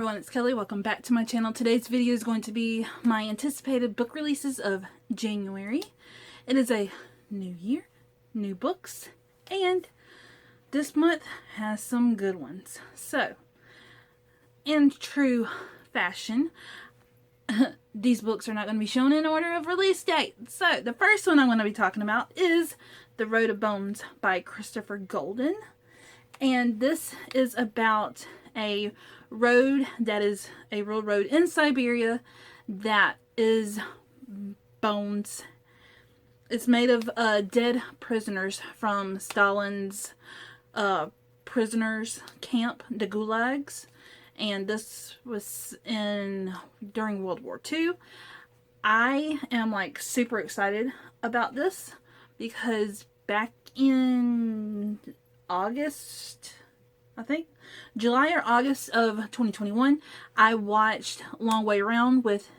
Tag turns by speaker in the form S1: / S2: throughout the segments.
S1: Everyone, it's Kelly. Welcome back to my channel. Today's video is going to be my anticipated book releases of January. It is a new year, new books, and this month has some good ones. So, in true fashion, these books are not going to be shown in order of release date. So, the first one I'm going to be talking about is The Road of Bones by Christopher Golden. And this is about a road that is a real road in Siberia that is bones. It's made of dead prisoners from Stalin's prisoners camp, the gulags. And this was during World War II. I am like super excited about this because back in August, I think, July or August of 2021, I watched Long Way Around with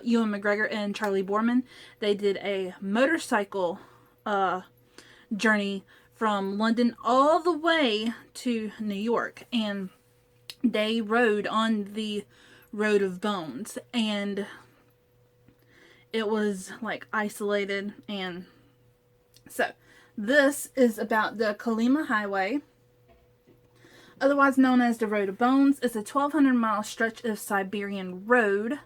S1: Ewan McGregor and Charlie Boorman. They did a motorcycle journey from London all the way to New York, and they rode on the Road of Bones, and it was like isolated. And so this is about the Kolyma Highway, otherwise known as the Road of Bones. It's a 1,200-mile stretch of Siberian road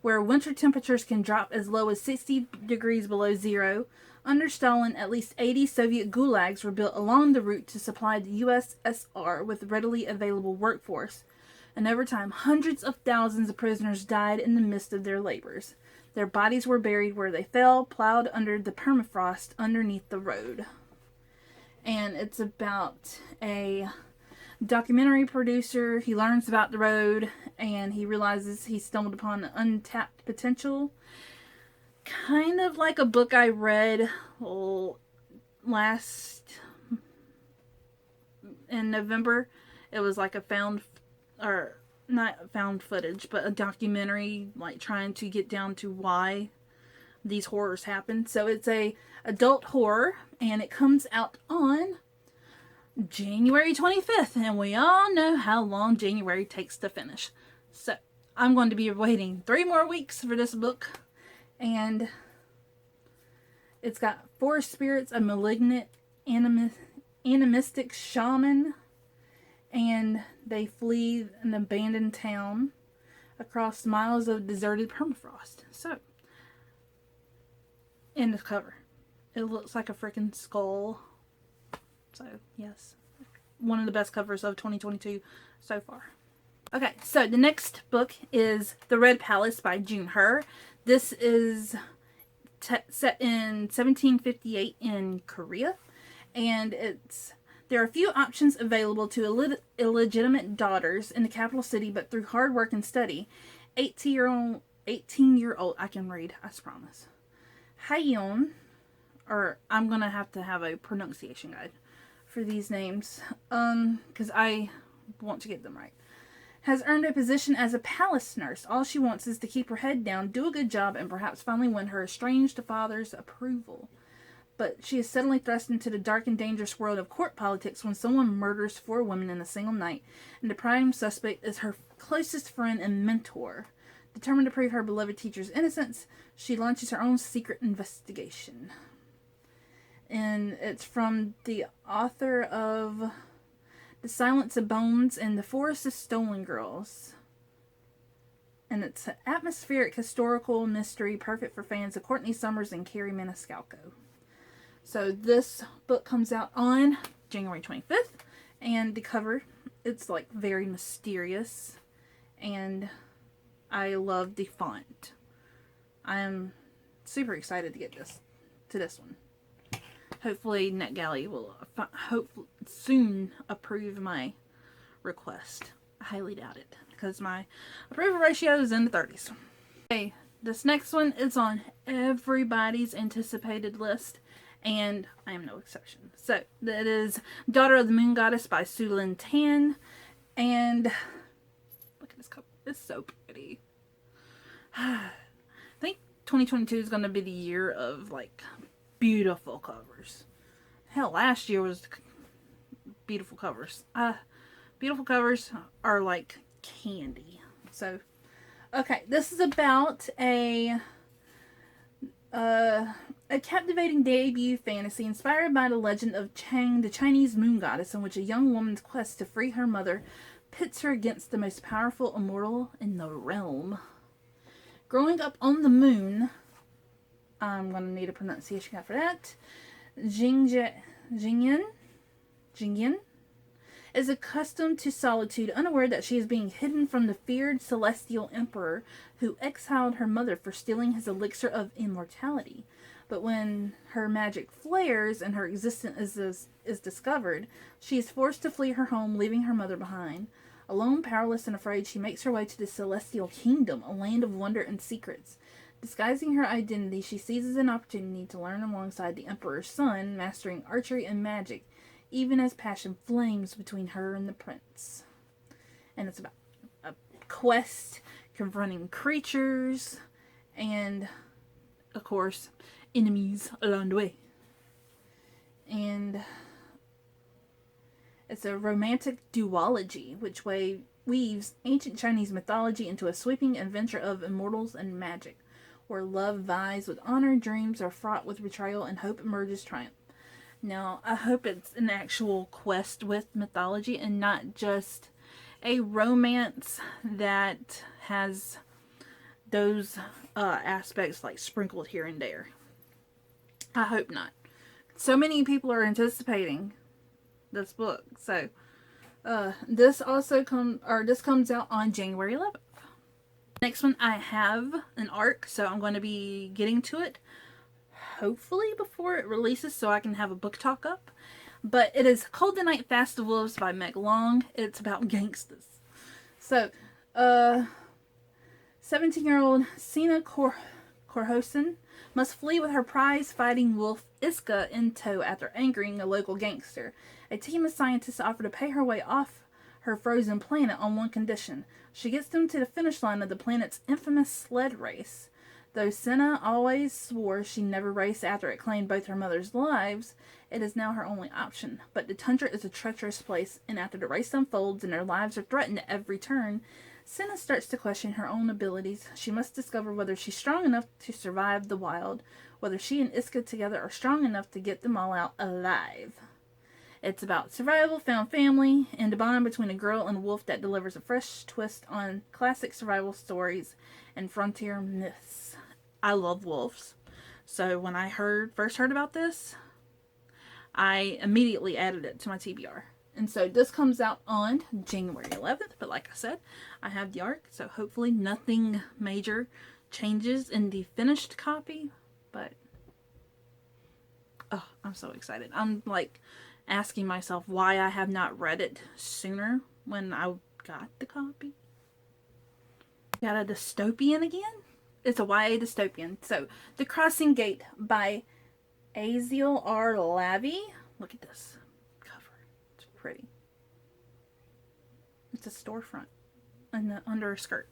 S1: where winter temperatures can drop as low as 60 degrees below zero. Under Stalin, at least 80 Soviet gulags were built along the route to supply the USSR with readily available workforce. And over time, hundreds of thousands of prisoners died in the midst of their labors. Their bodies were buried where they fell, plowed under the permafrost underneath the road. And it's about a documentary producer. He learns about the road and he realizes he stumbled upon an untapped potential. Kind of like a book I read last in November. It was like a not found footage, but a documentary, like trying to get down to why these horrors happen. So it's a adult horror, and it comes out on January 25th, and we all know how long January takes to finish. So I'm going to be waiting 3 more weeks for this book, and it's got 4 spirits, a malignant animistic shaman, and they flee an abandoned town across miles of deserted permafrost. So, in the cover, it looks like a freaking skull. So, yes, one of the best covers of 2022 so far. Okay, so the next book is The Red Palace by June Her. This is set in 1758 in Korea, and there are a few options available to illegitimate daughters in the capital city, but through hard work and study, 18-year-old, I can read, I promise, Haeyeon, or I'm going to have a pronunciation guide for these names, because I want to get them right, has earned a position as a palace nurse. All she wants is to keep her head down, do a good job, and perhaps finally win her estranged father's approval. But she is suddenly thrust into the dark and dangerous world of court politics when someone murders 4 women in a single night, and the prime suspect is her closest friend and mentor. Determined to prove her beloved teacher's innocence, she launches her own secret investigation. And it's from the author of The Silence of Bones and The Forest of Stolen Girls. And it's an atmospheric historical mystery perfect for fans of Courtney Summers and Carrie Maniscalco. So this book comes out on January 25th, and the cover, it's like very mysterious, and I love the font. I am super excited to get this one. Hopefully NetGalley will soon approve my request. I highly doubt it, because my approval ratio is in the 30s. Okay, this next one is on everybody's anticipated list, and I am no exception. So, that is Daughter of the Moon Goddess by Su Lin Tan. And look at this cover. It's so pretty. I think 2022 is going to be the year of, like, beautiful covers. Hell, last year was beautiful covers. Beautiful covers are like candy. So, okay, this is about a captivating debut fantasy inspired by the legend of Chang, the Chinese moon goddess, in which a young woman's quest to free her mother pits her against the most powerful immortal in the realm. Growing up on the moon, I'm going to need a pronunciation guide for that. Jingyan is accustomed to solitude, unaware that she is being hidden from the feared celestial emperor who exiled her mother for stealing his elixir of immortality. But when her magic flares and her existence is discovered, she is forced to flee her home, leaving her mother behind. Alone, powerless, and afraid, she makes her way to the celestial kingdom, a land of wonder and secrets. Disguising her identity, she seizes an opportunity to learn alongside the emperor's son, mastering archery and magic, even as passion flames between her and the prince. And it's about a quest confronting creatures and, of course, enemies along the way. And it's a romantic duology, which weaves ancient Chinese mythology into a sweeping adventure of immortals and magic, where love vies with honor, dreams are fraught with betrayal, and hope emerges triumph. Now, I hope it's an actual quest with mythology and not just a romance that has those aspects like sprinkled here and there. I hope not. So many people are anticipating this book. So, this comes out on January 11th. Next one, I have an arc, so I'm going to be getting to it hopefully before it releases so I can have a book talk up. But it is called The Night Fast of Wolves by Meg Long. It's about gangsters. So, 17-year-old Sina Korhosen must flee with her prize-fighting wolf Iska in tow after angering a local gangster. A team of scientists offer to pay her way off her frozen planet on one condition. She gets them to the finish line of the planet's infamous sled race. Though Senna always swore she never raced after it claimed both her mother's lives, it is now her only option. But the tundra is a treacherous place, and after the race unfolds and their lives are threatened at every turn, Senna starts to question her own abilities. She must discover whether she's strong enough to survive the wild, whether she and Iska together are strong enough to get them all out alive. It's about survival, found family, and the bond between a girl and a wolf that delivers a fresh twist on classic survival stories and frontier myths. I love wolves. So when I first heard about this, I immediately added it to my TBR. And so this comes out on January 11th. But like I said, I have the arc. So hopefully nothing major changes in the finished copy. But, oh, I'm so excited. I'm like asking myself why I have not read it sooner when I got the copy. Got a dystopian again? It's a YA dystopian. So, The Crossing Gate by Aziel R. Lavie. Look at this cover. It's pretty. It's a storefront and under a skirt.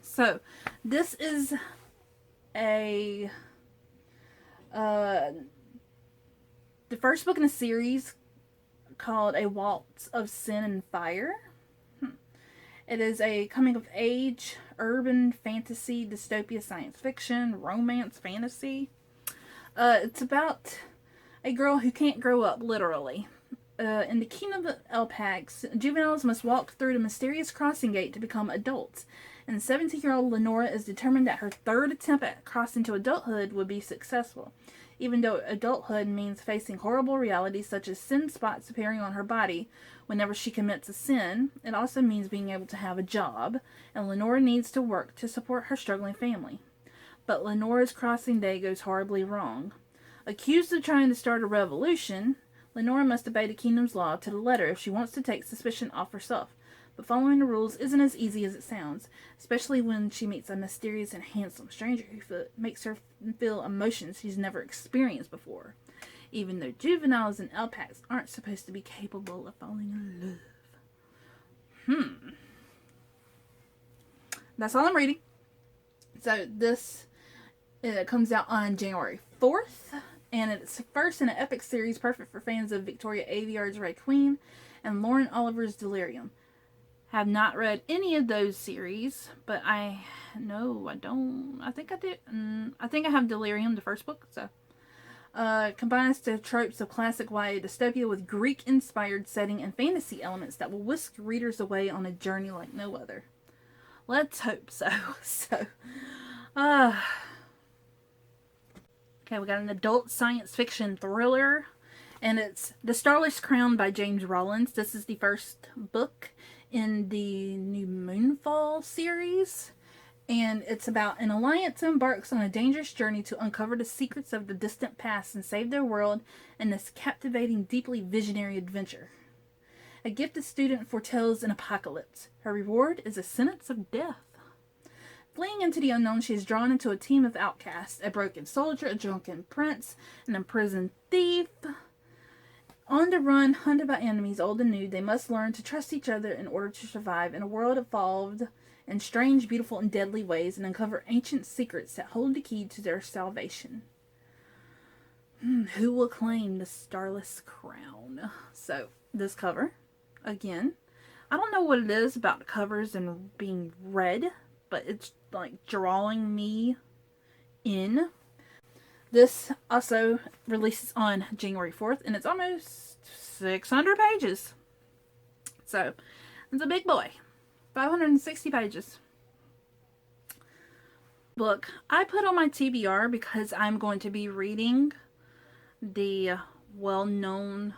S1: So this is a the first book in a series called A Waltz of Sin and Fire. It is a coming-of-age, urban fantasy, dystopia, science fiction, romance, fantasy. It's about a girl who can't grow up, literally. In the kingdom of Elpax, juveniles must walk through the mysterious crossing gate to become adults. And 17-year-old Lenora is determined that her third attempt at crossing to adulthood would be successful. Even though adulthood means facing horrible realities such as sin spots appearing on her body whenever she commits a sin, it also means being able to have a job, and Lenora needs to work to support her struggling family. But Lenora's crossing day goes horribly wrong. Accused of trying to start a revolution, Lenora must obey the kingdom's law to the letter if she wants to take suspicion off herself. But following the rules isn't as easy as it sounds, especially when she meets a mysterious and handsome stranger who makes her feel emotions she's never experienced before, even though juveniles and Elpax aren't supposed to be capable of falling in love. That's all I'm reading. So this comes out on January 4th, and it's first in an epic series perfect for fans of Victoria Aveyard's Red Queen and Lauren Oliver's Delirium. Have not read any of those series, but I don't. I think I did. I think I have Delirium, the first book. So, combines the tropes of classic YA dystopia with Greek-inspired setting and fantasy elements that will whisk readers away on a journey like no other. Let's hope so. Okay, we got an adult science fiction thriller, and it's The Starless Crown by James Rollins. This is the first book in the New Moonfall series, and it's about an alliance embarks on a dangerous journey to uncover the secrets of the distant past and save their world in this captivating, deeply visionary adventure. A gifted student foretells an apocalypse. Her reward is a sentence of death. Fleeing into the unknown, she is drawn into a team of outcasts, a broken soldier, a drunken prince, an imprisoned thief. On the run, hunted by enemies old and new, they must learn to trust each other in order to survive in a world evolved in strange, beautiful, and deadly ways, and uncover ancient secrets that hold the key to their salvation. Who will claim the Starless Crown? So, this cover, again, I don't know what it is about the covers and being red, but it's like drawing me in. This also releases on January 4th, and it's almost 600 pages. So, it's a big boy. 560 pages. Book I put on my TBR because I'm going to be reading the well-known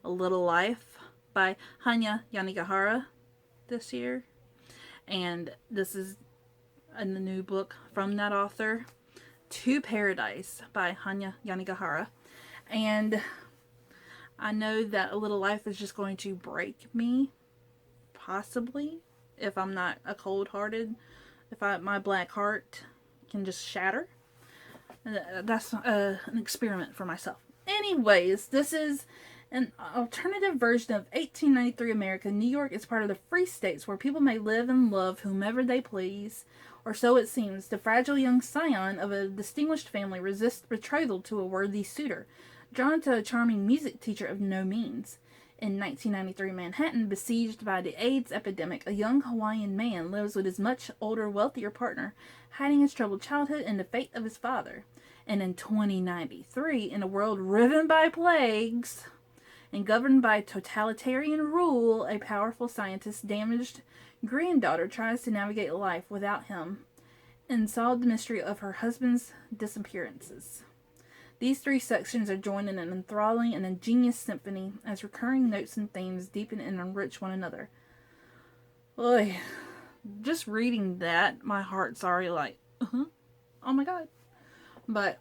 S1: A Little Life by Hanya Yanagihara this year. And this is a new book from that author, To Paradise by Hanya Yanagihara. And I know that A Little Life is just going to break me, possibly, if I'm not a cold-hearted, my black heart can just shatter. That's an experiment for myself. Anyways, this is an alternative version of 1893 America. New York is part of the free states where people may live and love whomever they please, or so it seems. The fragile young scion of a distinguished family resists betrothal to a worthy suitor, drawn to a charming music teacher of no means. In 1993 Manhattan, besieged by the AIDS epidemic, a young Hawaiian man lives with his much older, wealthier partner, hiding his troubled childhood and the fate of his father. And in 2093, in a world riven by plagues and governed by totalitarian rule, a powerful scientist's damaged granddaughter tries to navigate life without him and solve the mystery of her husband's disappearances. These three sections are joined in an enthralling and ingenious symphony as recurring notes and themes deepen and enrich one another. Boy, just reading that, my heart's already like, oh my god. But,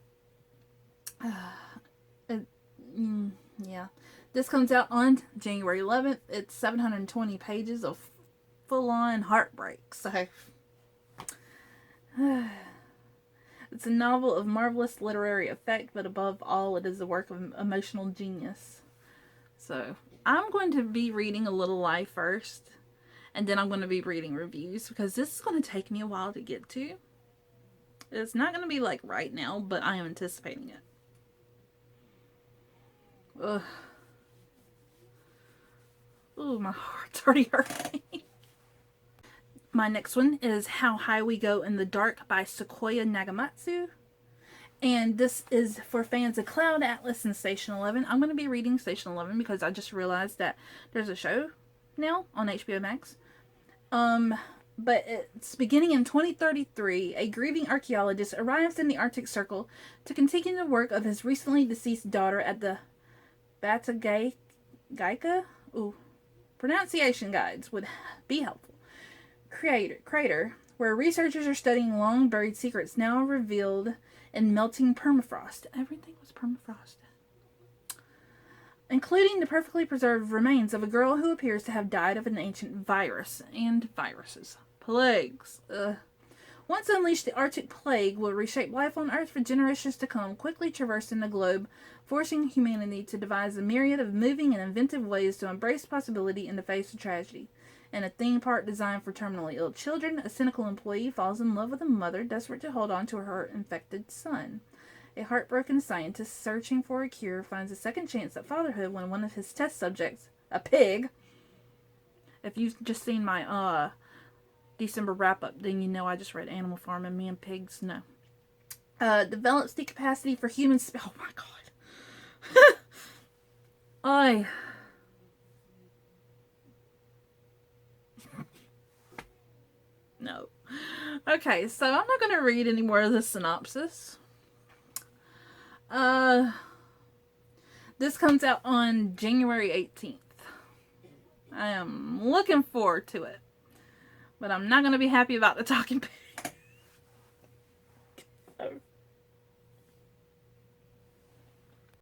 S1: yeah. This comes out on January 11th. It's 720 pages of full-on heartbreak. So, it's a novel of marvelous literary effect, but above all, it is a work of emotional genius. So, I'm going to be reading A Little Life first, and then I'm going to be reading reviews, because this is going to take me a while to get to. It's not going to be like right now, but I am anticipating it. Ugh. Ooh, my heart's already hurting. My next one is How High We Go in the Dark by Sequoia Nagamatsu. And this is for fans of Cloud Atlas and Station 11. I'm going to be reading Station 11 because I just realized that there's a show now on HBO Max. But it's beginning in 2033. A grieving archaeologist arrives in the Arctic Circle to continue the work of his recently deceased daughter at the Batagaika? Ooh, pronunciation guides would be helpful. Crater, where researchers are studying long-buried secrets now revealed in melting permafrost. Everything was permafrost. Including the perfectly preserved remains of a girl who appears to have died of an ancient virus. And viruses. Plagues. Once unleashed, the Arctic plague will reshape life on Earth for generations to come, quickly traversing the globe, forcing humanity to devise a myriad of moving and inventive ways to embrace possibility in the face of tragedy. In a theme park designed for terminally ill children, a cynical employee falls in love with a mother desperate to hold on to her infected son. A heartbroken scientist searching for a cure finds a second chance at fatherhood when one of his test subjects, a pig, If you've just seen my December wrap-up, then you know I just read Animal Farm, and me and pigs, no. Develops the capacity for humans. Oh my god. I. No. Okay, so I'm not going to read any more of the synopsis. This comes out on January 18th. I am looking forward to it. But I'm not going to be happy about the talking pig.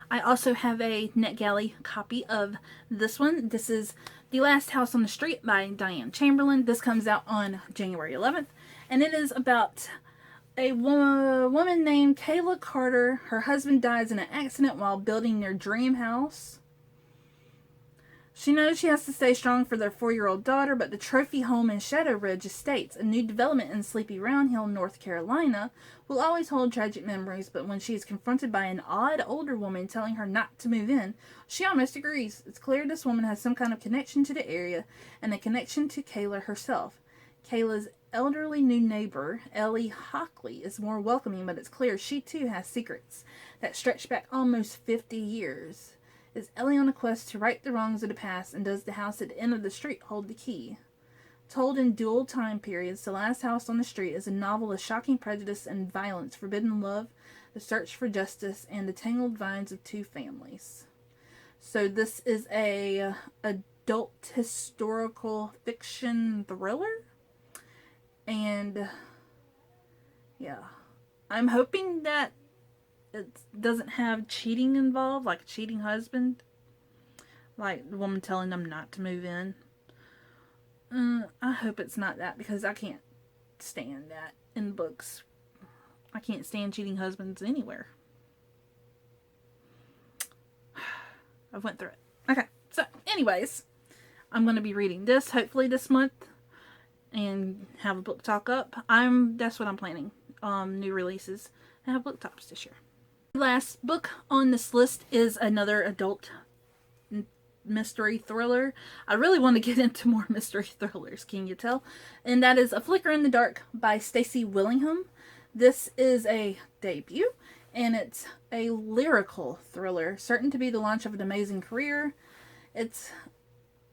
S1: I also have a NetGalley copy of this one. This is The Last House on the Street by Diane Chamberlain. This comes out on January 11th. And it is about a woman named Kayla Carter. Her husband dies in an accident while building their dream house. She knows she has to stay strong for their 4-year-old daughter, but the trophy home in Shadow Ridge Estates, a new development in Sleepy Round Hill, North Carolina, will always hold tragic memories. But when she is confronted by an odd older woman telling her not to move in, she almost agrees. It's clear this woman has some kind of connection to the area and a connection to Kayla herself. Kayla's elderly new neighbor, Ellie Hockley, is more welcoming, but it's clear she too has secrets that stretch back almost 50 years. Is Ellie on a quest to right the wrongs of the past, and does the house at the end of the street hold the key? Told in dual time periods, The Last House on the Street is a novel of shocking prejudice and violence, forbidden love, the search for justice, and the tangled vines of two families. So this is a adult historical fiction thriller, and yeah, I'm hoping that it doesn't have cheating involved, like a cheating husband. Like the woman telling them not to move in. I hope it's not that, because I can't stand that in books. I can't stand cheating husbands anywhere. I went through it. Okay, so anyways, I'm going to be reading this hopefully this month and have a book talk up. That's what I'm planning. New releases. I have book tops this year. The last book on this list is another adult mystery thriller. I really want to get into more mystery thrillers, can you tell? And that is A Flicker in the Dark by Stacey Willingham. This is a debut, and it's a lyrical thriller, certain to be the launch of an amazing career. It's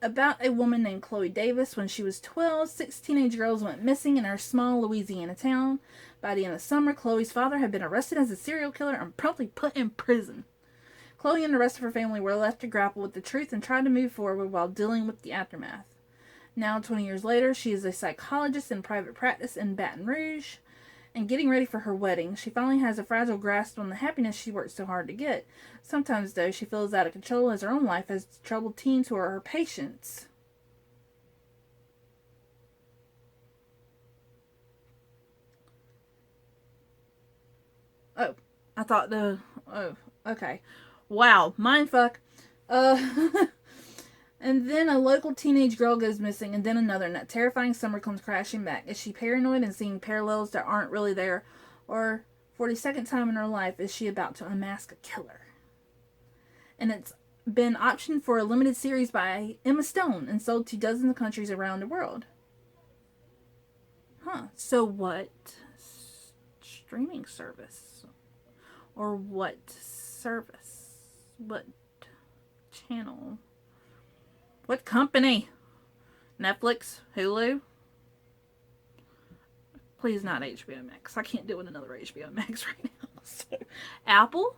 S1: about a woman named Chloe Davis. When she was 12, 6 teenage girls went missing in her small Louisiana town. By the end of summer, Chloe's father had been arrested as a serial killer and promptly put in prison. Chloe and the rest of her family were left to grapple with the truth and try to move forward while dealing with the aftermath. Now, 20 years later, she is a psychologist in private practice in Baton Rouge and getting ready for her wedding. She finally has a fragile grasp on the happiness she worked so hard to get. Sometimes, though, she feels out of control as her own life has troubled teens who are her patients. Oh, I thought oh, okay. Wow, mindfuck. And then a local teenage girl goes missing, and then another, and that terrifying summer comes crashing back. Is she paranoid and seeing parallels that aren't really there? Or, for the second time in her life, is she about to unmask a killer? And it's been optioned for a limited series by Emma Stone and sold to dozens of countries around the world. Huh. So what streaming service? Or what service? What channel? What company? Netflix? Hulu? Please not HBO Max. I can't deal with another HBO Max right now. So, Apple?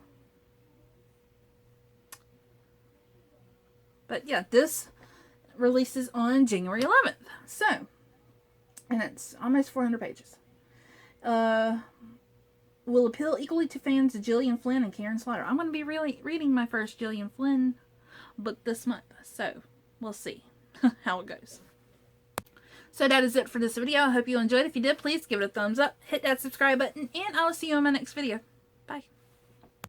S1: But yeah, this releases on January 11th. So, and it's almost 400 pages. Will appeal equally to fans of Gillian Flynn and Karen Slaughter. I'm going to be reading my first Gillian Flynn book this month. So, we'll see how it goes. So that is it for this video. I hope you enjoyed. If you did, please give it a thumbs up, hit that subscribe button, and I'll see you in my next video. Bye.